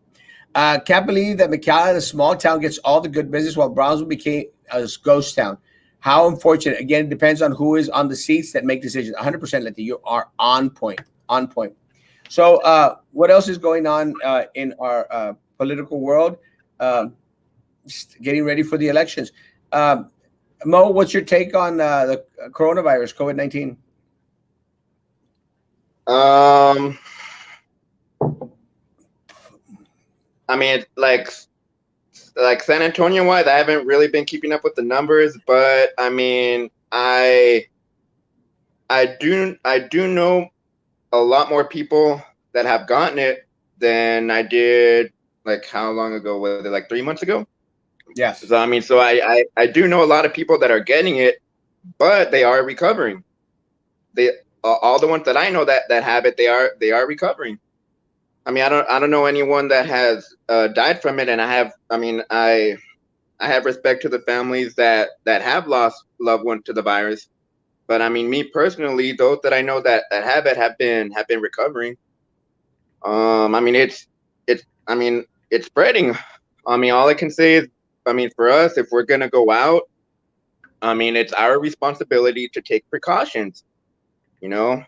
Can't believe that McAllen, a small town, gets all the good business while Brownsville became a ghost town. How unfortunate. Again, it depends on who is on the seats that make decisions. 100%, Letty, you are on point. On point. So what else is going on in our political world? Just getting ready for the elections. Mo, what's your take on the coronavirus, COVID-19? I mean, like San Antonio wise, I haven't really been keeping up with the numbers, but I mean, I do know a lot more people that have gotten it than I did. Like, how long ago was it? Like 3 months ago? Yes. So I mean, so I do know a lot of people that are getting it, but they are recovering. They all the ones that I know that have it, they are recovering. I mean, I don't know anyone that has died from it, and I have respect to the families that have lost loved ones to the virus. But I mean, me personally, those that I know that have it have been recovering. I mean, it's spreading. I mean, all I can say is, I mean, for us, if we're gonna go out, I mean, it's our responsibility to take precautions. You know,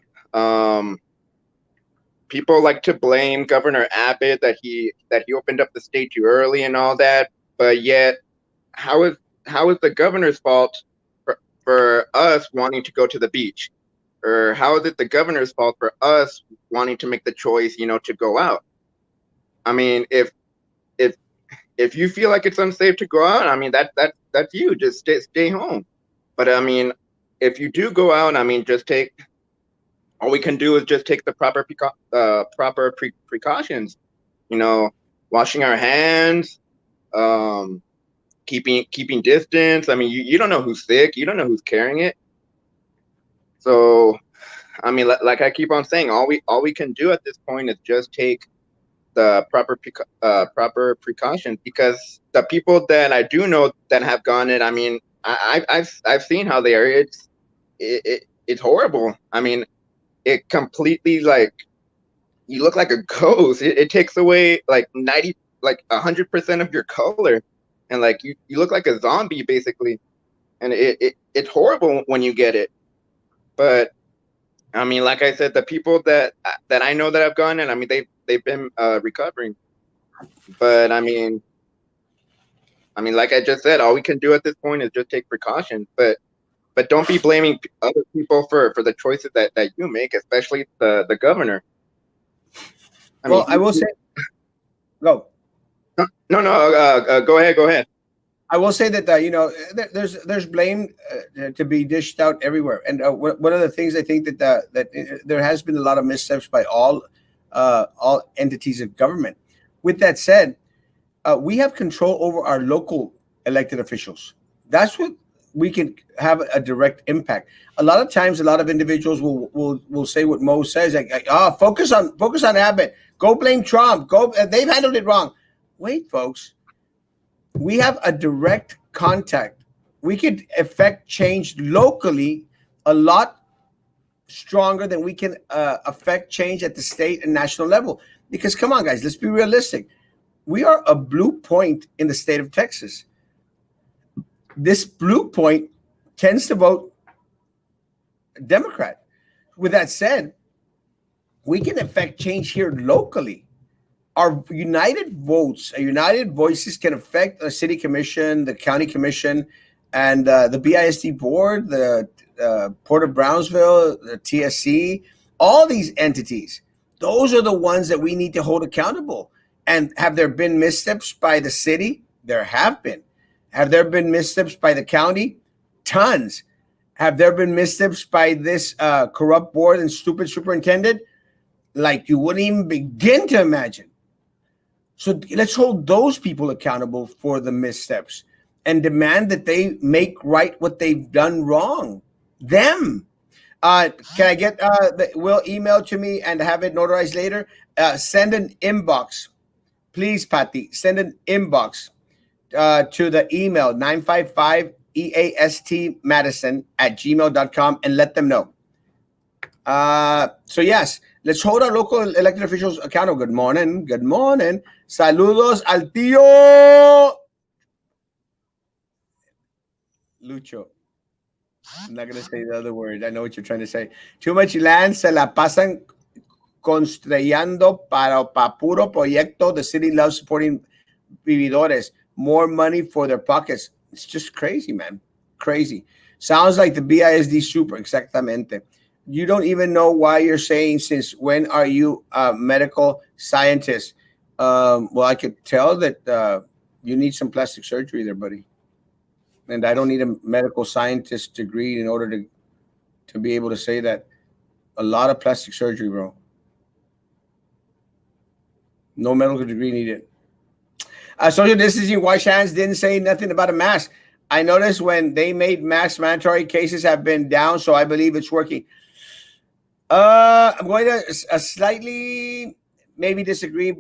people like to blame Governor Abbott that he opened up the state too early and all that, but yet, how is the governor's fault for us wanting to go to the beach, or how is it the governor's fault for us wanting to make the choice, to go out? I mean, if you feel like it's unsafe to go out, I mean, that's you. Just stay home. But I mean, if you do go out, I mean, just take all we can do is just take the precautions. You know, washing our hands, um, keeping distance. I mean, you don't know who's sick, you don't know who's carrying it. So, I mean, like I keep on saying, all we can do at this point is just take the proper precautions, because the people that I do know that have gone it, I mean, I've seen how they are. It's horrible. I mean, it completely, like, you look like a ghost. It takes away like 100% of your color, and like you look like a zombie basically. And it's horrible when you get it. But I mean, like I said, the people that I know that have gone, and I mean, they've been recovering. But I mean, like I just said, all we can do at this point is just take precautions. But don't be blaming other people for the choices that you make, especially the governor. I mean, Well, I will say, go. no, no, go ahead, go ahead. I will say that there's blame to be dished out everywhere, and one of the things I think that there has been a lot of missteps by all entities of government. With that said, we have control over our local elected officials. That's what we can have a direct impact. A lot of times, a lot of individuals will say what Mo says, like, focus on Abbott, go blame Trump, go, they've handled it wrong. Wait, folks, we have a direct contact. We could affect change locally a lot stronger than we can affect change at the state and national level. Because come on, guys, let's be realistic. We are a blue point in the state of Texas. This blue point tends to vote Democrat. With that said, we can affect change here locally. Our united votes, our united voices can affect the city commission, the county commission, and the BISD board, the Port of Brownsville, the TSC, all these entities. Those are the ones that we need to hold accountable. And have there been missteps by the city? There have been. Have there been missteps by the county? Tons. Have there been missteps by this corrupt board and stupid superintendent? Like you wouldn't even begin to imagine. So let's hold those people accountable for the missteps and demand that they make right what they've done wrong. Them. Can I get will email to me and have it notarized later? Send an inbox. Please, Patty, send an inbox to the email 955EASTMadison@gmail.com and let them know. So yes, let's hold our local elected officials accountable. Good morning. Good morning. Saludos al tío Lucho. I'm not going to say the other word. I know what you're trying to say. Too much land se la pasan construyendo para puro proyecto. The city loves supporting vividores. More money for their pockets. It's just crazy, man. Crazy. Sounds like the BISD super. Exactamente. You don't even know why you're saying, since when are you a medical scientist? Well, I could tell that you need some plastic surgery there, buddy. And I don't need a medical scientist degree in order to be able to say that. A lot of plastic surgery, bro. No medical degree needed. Social distancing, wash hands, didn't say nothing about a mask. I noticed when they made masks mandatory, cases have been down, so I believe it's working. I'm going to slightly maybe disagree.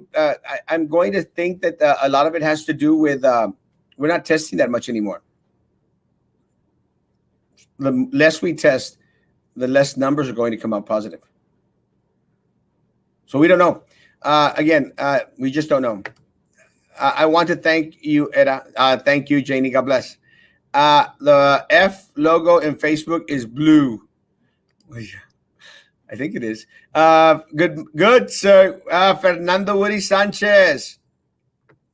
I'm going to think that a lot of it has to do with we're not testing that much anymore. The less we test, the less numbers are going to come out positive. So we don't know. Again, we just don't know. I want to thank you, Eda. Thank you, Janie. God bless. The F logo in Facebook is blue. I think it is. Good, sir. Fernando Woody Sanchez.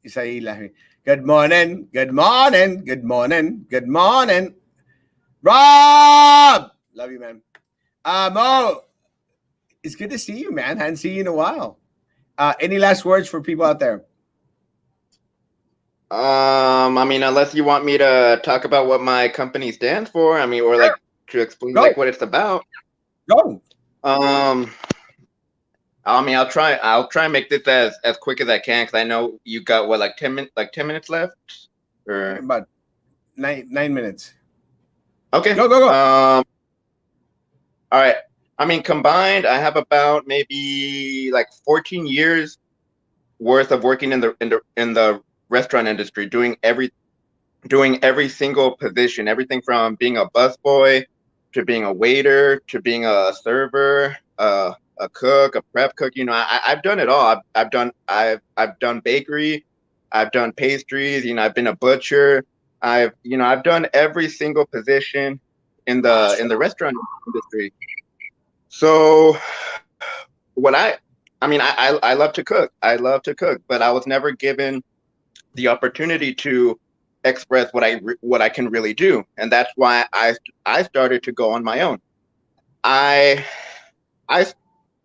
Good morning. Good morning. Good morning. Good morning. Rob! Love you, man. Mo, it's good to see you, man. Hadn't seen you in a while. Any last words for people out there? I mean, unless you want me to talk about what my company stands for, I mean, or like to explain Go. like what it's about. Go. Um, I mean, I'll try and make this as quick as I can because I know you got what, like 10 minutes left, or About 9 minutes. okay. Go, go, go. All right. I mean, combined, I have about maybe like 14 years worth of working in the restaurant industry, doing every single position, everything from being a busboy to being a waiter to being a server, a cook, a prep cook. I've done it all. I've done bakery, I've done pastries. I've been a butcher. I've done every single position in the restaurant industry. So what I mean, I love to cook. I love to cook, but I was never given the opportunity to express what I can really do, and that's why I started to go on my own. I I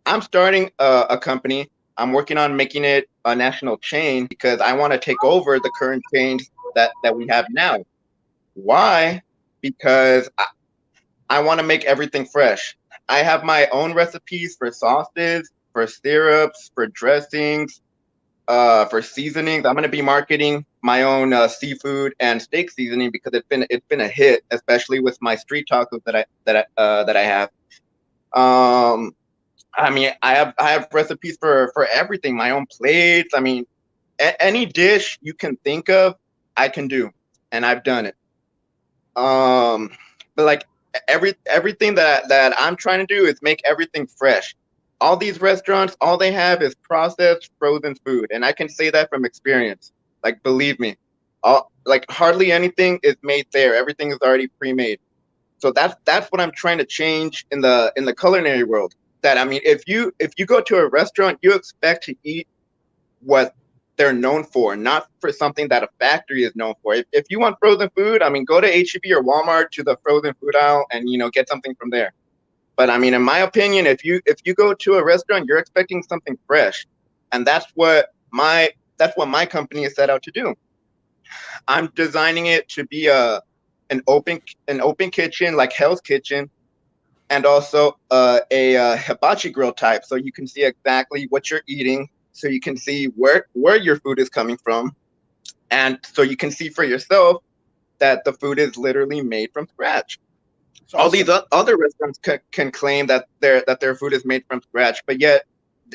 I'm starting a company. I'm working on making it a national chain because I want to take over the current chains that we have now. Why? Because I want to make everything fresh. I have my own recipes for sauces, for syrups, for dressings, for seasonings. I'm going to be marketing my own seafood and steak seasoning because it's been a hit, especially with my street tacos that I have. Um, I mean, I have recipes for everything. My own plates. I mean, any dish you can think of, I can do, and I've done it. Um, but like everything that I'm trying to do is make everything fresh. All these restaurants, all they have is processed frozen food, and I can say that from experience. Like, believe me, like hardly anything is made there. Everything is already pre-made. So that's what I'm trying to change in the culinary world. That, I mean, if you go to a restaurant, you expect to eat what they're known for, not for something that a factory is known for. If you want frozen food, I mean, go to HEB or Walmart to the frozen food aisle and get something from there. But I mean, in my opinion, if you go to a restaurant, you're expecting something fresh, and that's what my company is set out to do. I'm designing it to be an open kitchen, like Hell's Kitchen, and also a hibachi grill type, so you can see exactly what you're eating, so you can see where your food is coming from, and so you can see for yourself that the food is literally made from scratch. It's All these awesome. other restaurants can claim that their food is made from scratch, but yet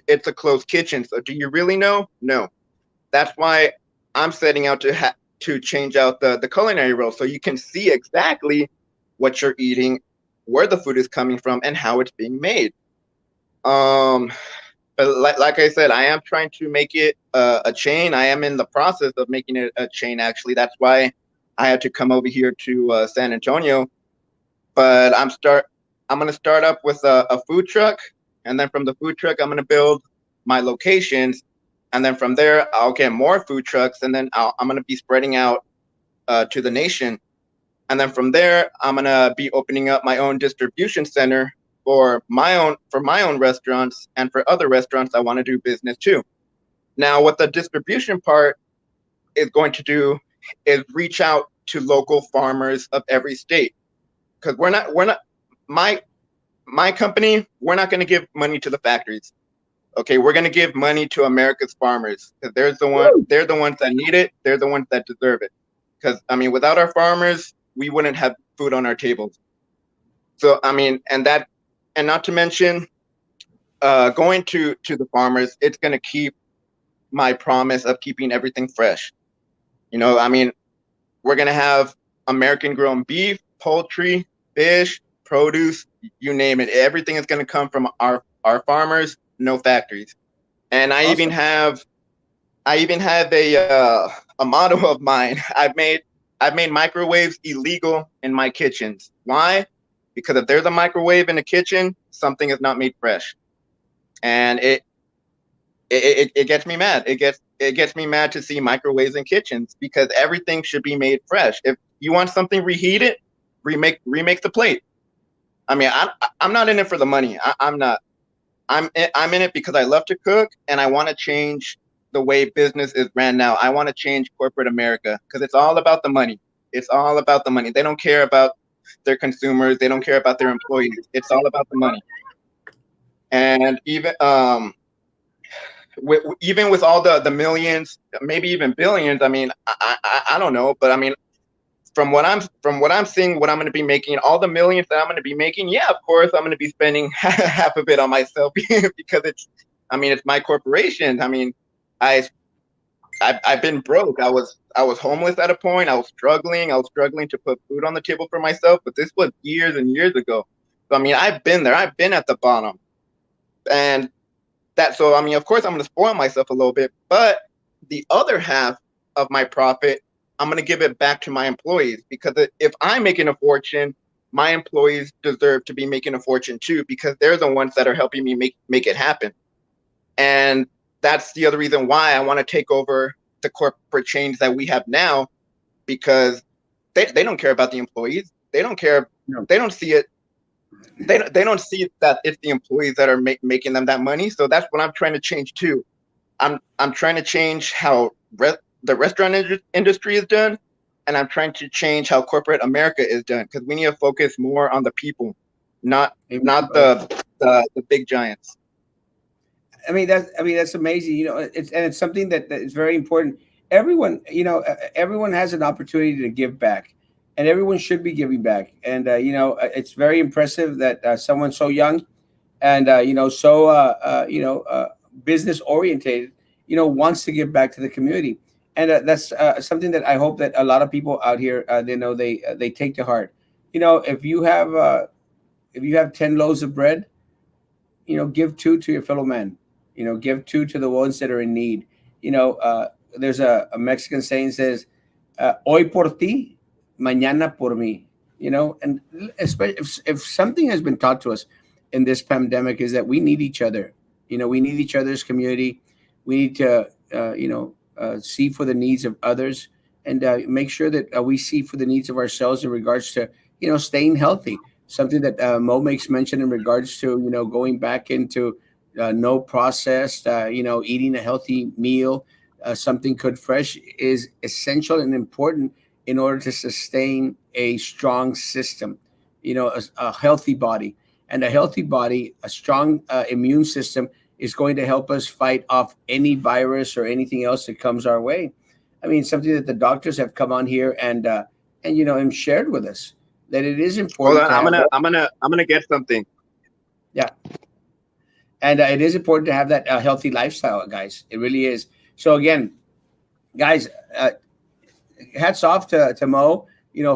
it's a closed kitchen. So do you really know? No. That's why I'm setting out to change out the culinary role, so you can see exactly what you're eating, where the food is coming from, and how it's being made. Um, but like I said, I am trying to make it a chain. I am in the process of making it a chain. Actually, that's why I had to come over here to San Antonio. But I'm gonna start up with a food truck, and then from the food truck, I'm gonna build my locations, and then from there, I'll get more food trucks, and then I'm gonna be spreading out to the nation. And then from there, I'm gonna be opening up my own distribution center for my own restaurants and for other restaurants I want to do business too. Now, what the distribution part is going to do is reach out to local farmers of every state, because we're not my my company, we're not going to give money to the factories. Okay, we're going to give money to America's farmers, because they're the ones that need it. They're the ones that deserve it. Because I mean, without our farmers, we wouldn't have food on our tables. So I mean, and not to mention, going to the farmers, it's going to keep my promise of keeping everything fresh. I mean, we're going to have American grown beef, poultry, fish, produce, you name it. Everything is going to come from our farmers, no factories. And It's awesome. I even have a motto of mine. I've made microwaves illegal in my kitchens. Why? Because if there's a microwave in the kitchen, something is not made fresh, and it gets me mad. It gets me mad to see microwaves in kitchens, because everything should be made fresh. If you want something reheated, remake the plate. I mean, I'm not in it for the money. I'm not. I'm in it because I love to cook, and I want to change the way business is ran now. I want to change corporate America, because it's all about the money. It's all about the money. They don't care about their consumers. They don't care about their employees. It's all about the money. And even with all the millions, maybe even billions, I mean, I don't know, but I mean, from what I'm seeing, what I'm going to be making, all the millions that I'm going to be making, yeah, of course, I'm going to be spending half of it on myself because I mean, it's my corporation. I mean, I I've been broke. I was homeless at a point. I was struggling. I was struggling to put food on the table for myself. But this was years and years ago. So I mean, I've been there. I've been at the bottom, and that. So I mean, of course, I'm going to spoil myself a little bit. But the other half of my profit, I'm going to give it back to my employees because if I'm making a fortune, my employees deserve to be making a fortune too because they're the ones that are helping me make it happen. And that's the other reason why I want to take over the corporate chains that we have now because they don't care about the employees. They don't care. No. They don't see it. They don't see that it's the employees that are making them that money. So that's what I'm trying to change too. I'm trying to change how the restaurant industry is done, and I'm trying to change how corporate America is done because we need to focus more on the people, not Amen, not brother. the big giants. That's amazing. It's something that is very important. Everyone, everyone has an opportunity to give back, and everyone should be giving back. And it's very impressive that someone so young and so business orientated, wants to give back to the community. And that's something that I hope that a lot of people out here, they take to heart. If you have 10 loaves of bread, give two to your fellow man. Give two to the ones that are in need. There's a Mexican saying says, "Hoy por ti, mañana por mí." And especially if something has been taught to us in this pandemic is that we need each other. We need each other's community. We need to, see for the needs of others and make sure that we see for the needs of ourselves in regards to, staying healthy. Something that Mo makes mention in regards to, going back into no processed, eating a healthy meal, something cooked fresh is essential and important in order to sustain a strong system, a healthy body. And a healthy body, a strong immune system is going to help us fight off any virus or anything else that comes our way. I mean, something that the doctors have come on here and shared with us that it is Hold important on, to have that. I'm gonna get something. Yeah, and it is important to have that healthy lifestyle, guys. It really is. So again, guys, hats off to Mo,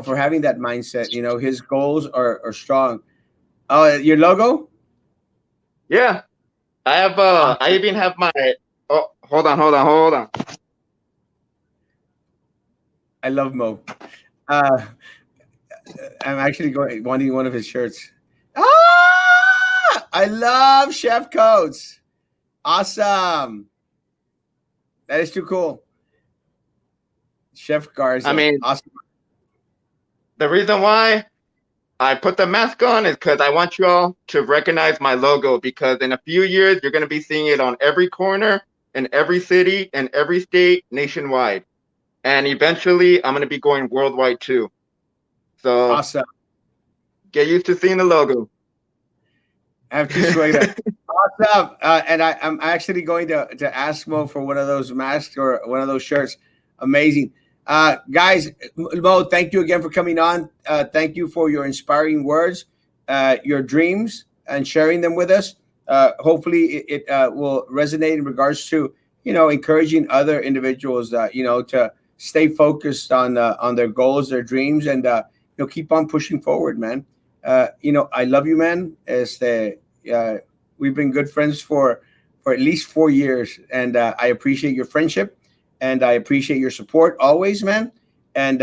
for having that mindset. His goals are strong. Oh, your logo? Yeah, I have. I Awesome. even have my. Oh, hold on. I love Mo. Uh, I'm actually wanting one of his shirts. I love chef coats. Awesome. That is too cool. Chef I Garza. mean, Awesome. the reason why I put the mask on is because I want you all to recognize my logo. Because in a few years, you're gonna be seeing it on every corner, in every city, in every state, nationwide, and eventually, I'm gonna be going worldwide too. So Awesome. get used to seeing the logo. I have two suegra. Awesome. And I'm actually going to ask Mo for one of those masks or one of those shirts. Amazing. Guys, Mo, thank you again for coming on. Thank you for your inspiring words, your dreams, and sharing them with us. Hopefully, it will resonate in regards to, encouraging other individuals, to stay focused on their goals, their dreams, and, keep on pushing forward, man. I love you, man. Uh, we've been good friends for at least 4 years, and I appreciate your friendship, and I appreciate your support always, man. And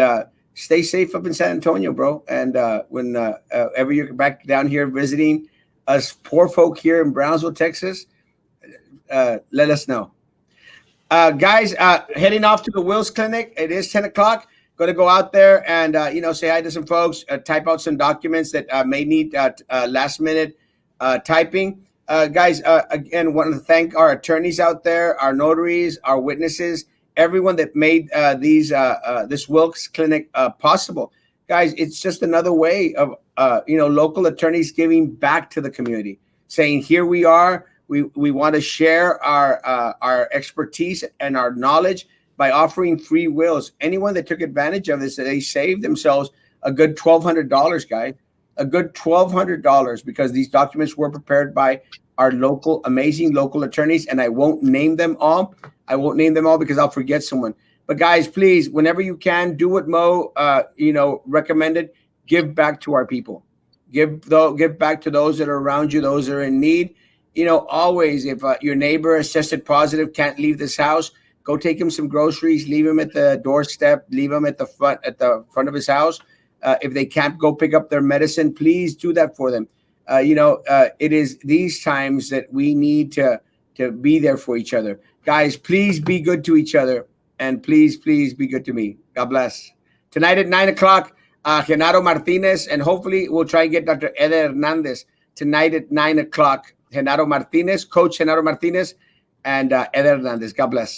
stay safe up in San Antonio, bro. And when ever you're back down here visiting us poor folk here in Brownsville, Texas, let us know. Guys, heading off to the Wills Clinic. It is 10 o'clock. Going to go out there and, say hi to some folks, type out some documents that may need last minute typing. Guys, again, want to thank our attorneys out there, our notaries, our witnesses, everyone that made this Wilkes Clinic possible. Guys, it's just another way of, local attorneys giving back to the community. saying, here we are. We want to share our expertise and our knowledge by offering free wills. Anyone that took advantage of this, they saved themselves a good $1,200, guys. A good $1,200 because these documents were prepared by our local, amazing local attorneys, and I won't name them all. I won't name them all because I'll forget someone. But guys, please, whenever you can, do what Mo, recommended. Give back to our people. Give back to those that are around you, those that are in need. Always, if your neighbor has tested positive, can't leave this house, go take him some groceries, leave him at the doorstep, leave him at the front of his house. If they can't go pick up their medicine, please do that for them. It is these times that we need to be there for each other. Guys, please be good to each other, and please be good to me. God bless. Tonight at 9 o'clock, Genaro Martinez, and hopefully we'll try and get Dr. Eder Hernandez tonight at 9 o'clock. Genaro Martinez, Coach Genaro Martinez, and Eder Hernandez. God bless.